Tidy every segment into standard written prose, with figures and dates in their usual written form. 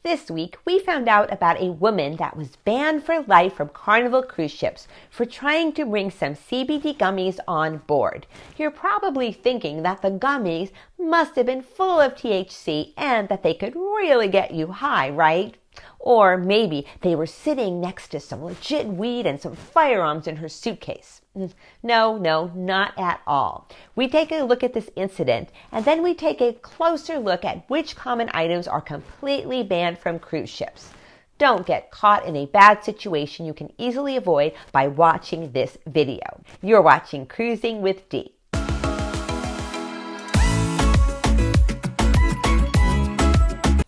This week, we found out about a woman that was banned for life from Carnival Cruise ships for trying to bring some CBD gummies on board. You're probably thinking that the gummies must have been full of THC and that they could really get you high, right? Or maybe they were sitting next to some legit weed and some firearms in her suitcase. No, not at all. We take a look at this incident, and then we take a closer look at which common items are completely banned from cruise ships. Don't get caught in a bad situation you can easily avoid by watching this video. You're watching Cruising with Dee.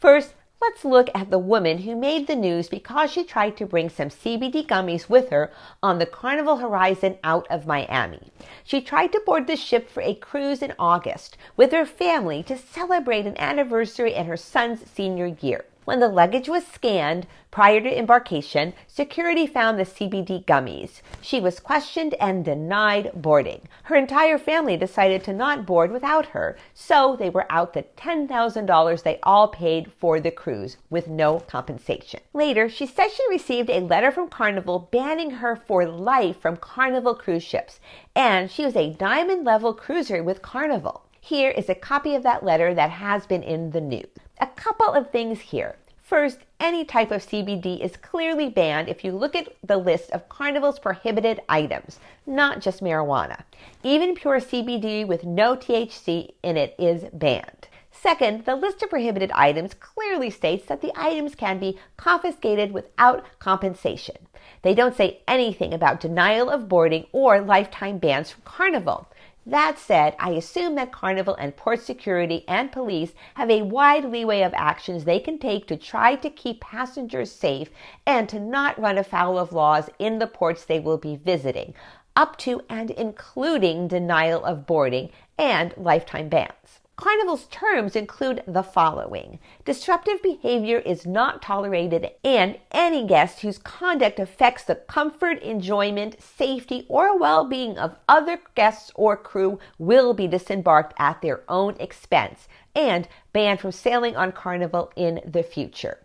First, let's look at the woman who made the news because she tried to bring some CBD gummies with her on the Carnival Horizon out of Miami. She tried to board the ship for a cruise in August with her family to celebrate an anniversary in her son's senior year. When the luggage was scanned prior to embarkation, security found the CBD gummies. She was questioned and denied boarding. Her entire family decided to not board without her, so they were out the $10,000 they all paid for the cruise with no compensation. Later, she said she received a letter from Carnival banning her for life from Carnival cruise ships, and she was a diamond-level cruiser with Carnival. Here is a copy of that letter that has been in the news. A couple of things here. First, any type of CBD is clearly banned if you look at the list of Carnival's prohibited items, not just marijuana. Even pure CBD with no THC in it is banned. Second, the list of prohibited items clearly states that the items can be confiscated without compensation. They don't say anything about denial of boarding or lifetime bans from Carnival. That said, I assume that Carnival and port security and police have a wide leeway of actions they can take to try to keep passengers safe and to not run afoul of laws in the ports they will be visiting, up to and including denial of boarding and lifetime bans. Carnival's terms include the following. Disruptive behavior is not tolerated, and any guest whose conduct affects the comfort, enjoyment, safety, or well-being of other guests or crew will be disembarked at their own expense and banned from sailing on Carnival in the future.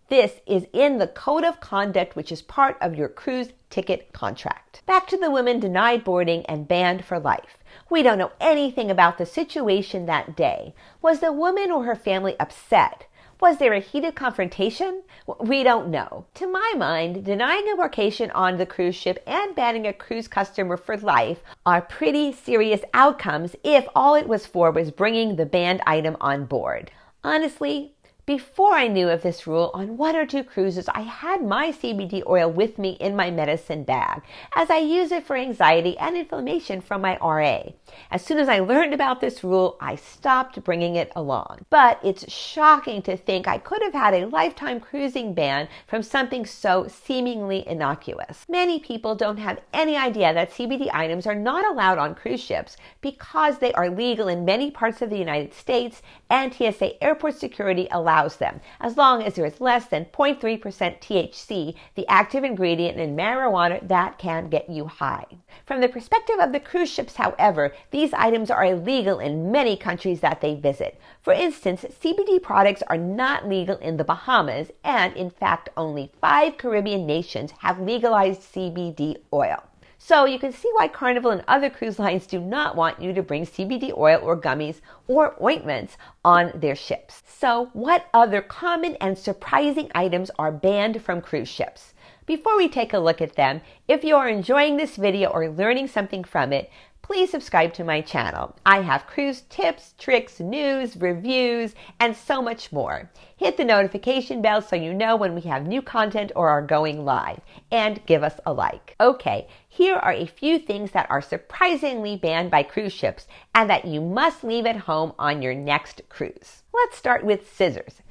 This is in the Code of Conduct, which is part of your cruise ticket contract. Back to the woman denied boarding and banned for life. We don't know anything about the situation that day. Was the woman or her family upset? Was there a heated confrontation? We don't know. To my mind, denying embarkation on the cruise ship and banning a cruise customer for life are pretty serious outcomes if all it was for was bringing the banned item on board. Honestly, before I knew of this rule, on 1 or 2 cruises, I had my CBD oil with me in my medicine bag, as I use it for anxiety and inflammation from my RA. As soon as I learned about this rule, I stopped bringing it along. But it's shocking to think I could have had a lifetime cruising ban from something so seemingly innocuous. Many people don't have any idea that CBD items are not allowed on cruise ships because they are legal in many parts of the United States, and TSA airport security allows them, as long as there is less than 0.3% THC, the active ingredient in marijuana that can get you high. From the perspective of the cruise ships, however, these items are illegal in many countries that they visit. For instance, CBD products are not legal in the Bahamas, and in fact, only 5 Caribbean nations have legalized CBD oil. So you can see why Carnival and other cruise lines do not want you to bring CBD oil or gummies or ointments on their ships. So what other common and surprising items are banned from cruise ships? Before we take a look at them, if you are enjoying this video or learning something from it, please subscribe to my channel. I have cruise tips, tricks, news, reviews, and so much more. Hit the notification bell so you know when we have new content or are going live, and give us a like. Okay, here are a few things that are surprisingly banned by cruise ships and that you must leave at home on your next cruise. Let's start with scissors.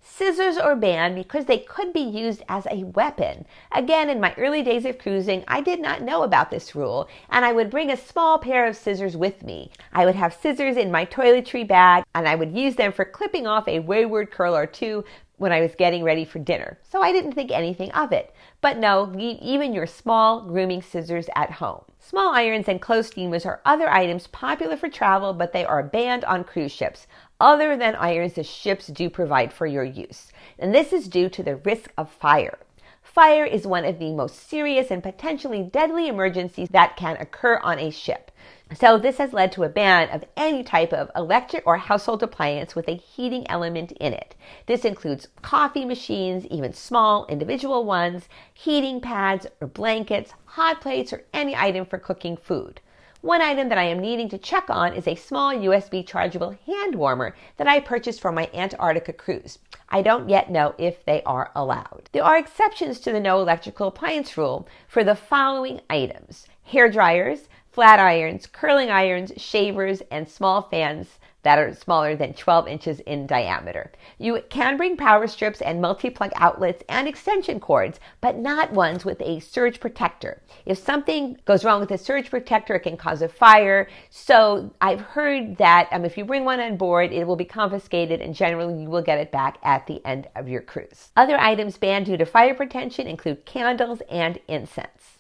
Scissors are banned because they could be used as a weapon. Again, in my early days of cruising, I did not know about this rule, and I would bring a small pair of scissors with me. I would have scissors in my toiletry bag, and I would use them for clipping off a wayward curl or two when I was getting ready for dinner. So I didn't think anything of it. But no, leave even your small grooming scissors at home. Small irons and clothes steamers are other items popular for travel, but they are banned on cruise ships. other than irons the ships do provide for your use. And this is due to the risk of fire. Fire is one of the most serious and potentially deadly emergencies that can occur on a ship. So this has led to a ban of any type of electric or household appliance with a heating element in it. This includes coffee machines, even small individual ones, heating pads or blankets, hot plates, or any item for cooking food. One item that I am needing to check on is a small USB chargeable hand warmer that I purchased for my Antarctica cruise. I don't yet know if they are allowed. There are exceptions to the no electrical appliance rule for the following items: hairdryers, flat irons, curling irons, shavers, and small fans that are smaller than 12 inches in diameter. You can bring power strips and multi-plug outlets and extension cords, but not ones with a surge protector. If something goes wrong with the surge protector, it can cause a fire. So I've heard that if you bring one on board, it will be confiscated, and generally you will get it back at the end of your cruise. Other items banned due to fire protection include candles and incense.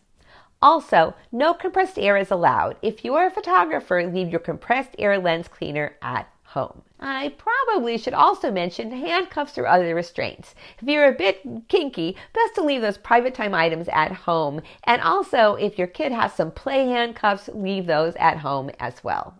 Also, no compressed air is allowed. If you are a photographer, leave your compressed air lens cleaner at home. I probably should also mention handcuffs or other restraints. If you're a bit kinky, best to leave those private time items at home. And also, if your kid has some play handcuffs, leave those at home as well.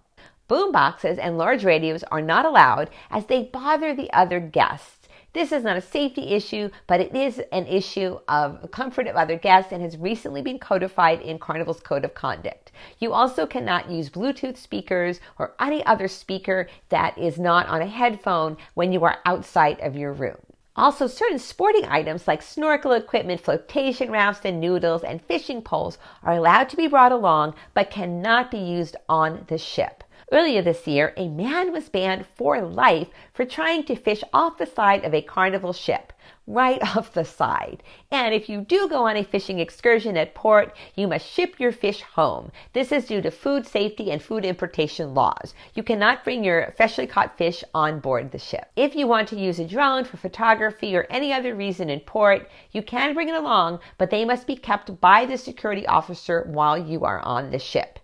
Boom boxes and large radios are not allowed as they bother the other guests. This is not a safety issue, but it is an issue of comfort of other guests and has recently been codified in Carnival's Code of Conduct. You also cannot use Bluetooth speakers or any other speaker that is not on a headphone when you are outside of your room. Also, certain sporting items like snorkel equipment, flotation rafts and noodles, and fishing poles are allowed to be brought along but cannot be used on the ship. Earlier this year, a man was banned for life for trying to fish off the side of a Carnival ship, right off the side. And if you do go on a fishing excursion at port, you must ship your fish home. This is due to food safety and food importation laws. You cannot bring your freshly caught fish on board the ship. If you want to use a drone for photography or any other reason in port, you can bring it along, but they must be kept by the security officer while you are on the ship.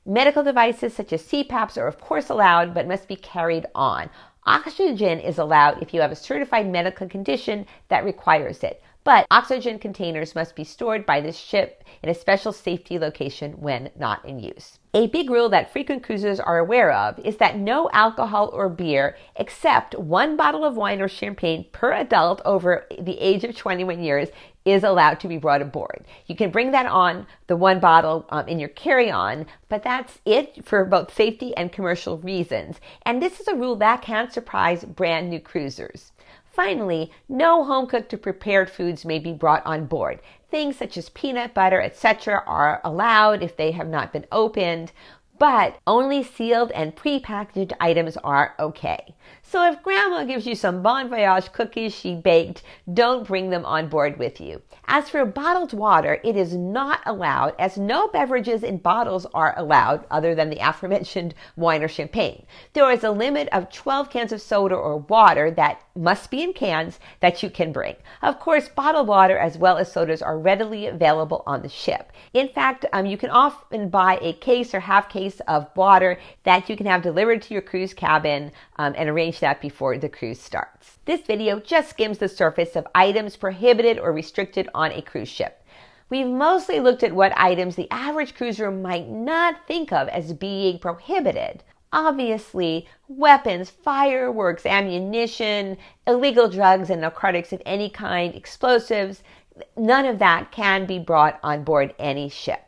Medical devices such as CPaps are of course allowed, but must be carried on. Oxygen is allowed if you have a certified medical condition that requires it, but oxygen containers must be stored by the ship in a special safety location when not in use. A big rule that frequent cruisers are aware of is that no alcohol or beer except one bottle of wine or champagne per adult over the age of 21 years is allowed to be brought aboard. You can bring that on, the one bottle, in your carry-on, but that's it for both safety and commercial reasons. And this is a rule that can surprise brand new cruisers. Finally, no home-cooked or prepared foods may be brought on board. Things such as peanut butter, etc. are allowed if they have not been opened, but only sealed and pre-packaged items are okay. So if grandma gives you some Bon Voyage cookies she baked, don't bring them on board with you. As for bottled water, it is not allowed, as no beverages in bottles are allowed other than the aforementioned wine or champagne. There is a limit of 12 cans of soda or water that must be in cans that you can bring. Of course, bottled water as well as sodas are readily available on the ship. In fact, you can often buy a case or half case of water that you can have delivered to your cruise cabin and arrange that before the cruise starts. This video just skims the surface of items prohibited or restricted on a cruise ship. We've mostly looked at what items the average cruiser might not think of as being prohibited. Obviously, weapons, fireworks, ammunition, illegal drugs and narcotics of any kind, explosives, none of that can be brought on board any ship.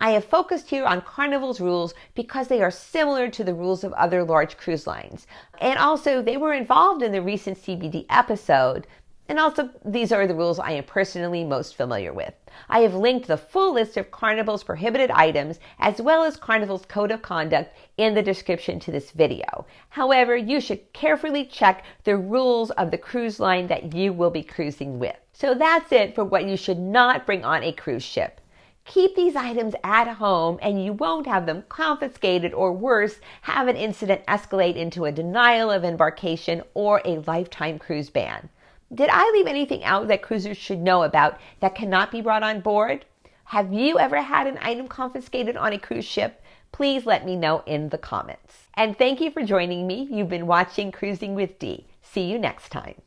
I have focused here on Carnival's rules because they are similar to the rules of other large cruise lines. And also, they were involved in the recent CBD episode. And also, these are the rules I am personally most familiar with. I have linked the full list of Carnival's prohibited items as well as Carnival's Code of Conduct in the description to this video. However, you should carefully check the rules of the cruise line that you will be cruising with. So that's it for what you should not bring on a cruise ship. Keep these items at home and you won't have them confiscated or worse, have an incident escalate into a denial of embarkation or a lifetime cruise ban. Did I leave anything out that cruisers should know about that cannot be brought on board? Have you ever had an item confiscated on a cruise ship? Please let me know in the comments. And thank you for joining me. You've been watching Cruising with Dee. See you next time.